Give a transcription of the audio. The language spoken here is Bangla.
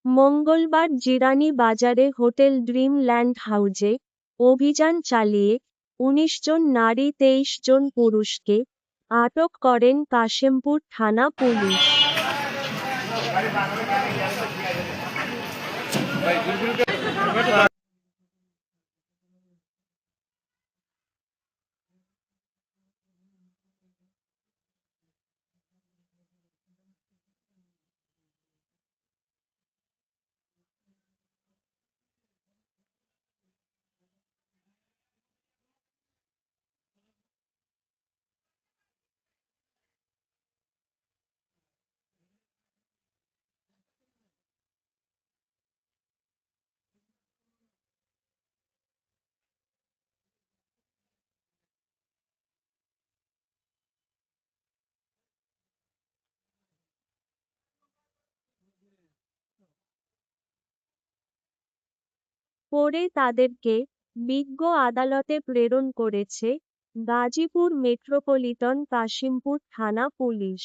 মঙ্গলবার জিরানী বাজারে হোটেল ড্রিম ল্যান্ড হাউজে অভিযান চালিয়ে ১৯ জন নারী ২৩ জন পুরুষকে আটক করেন কাশিমপুর থানা পুলিশ। পরে তাদেরকে বিজ্ঞ আদালতে প্রেরণ করেছে গাজীপুর মেট্রোপলিটন কাশিমপুর থানা পুলিশ।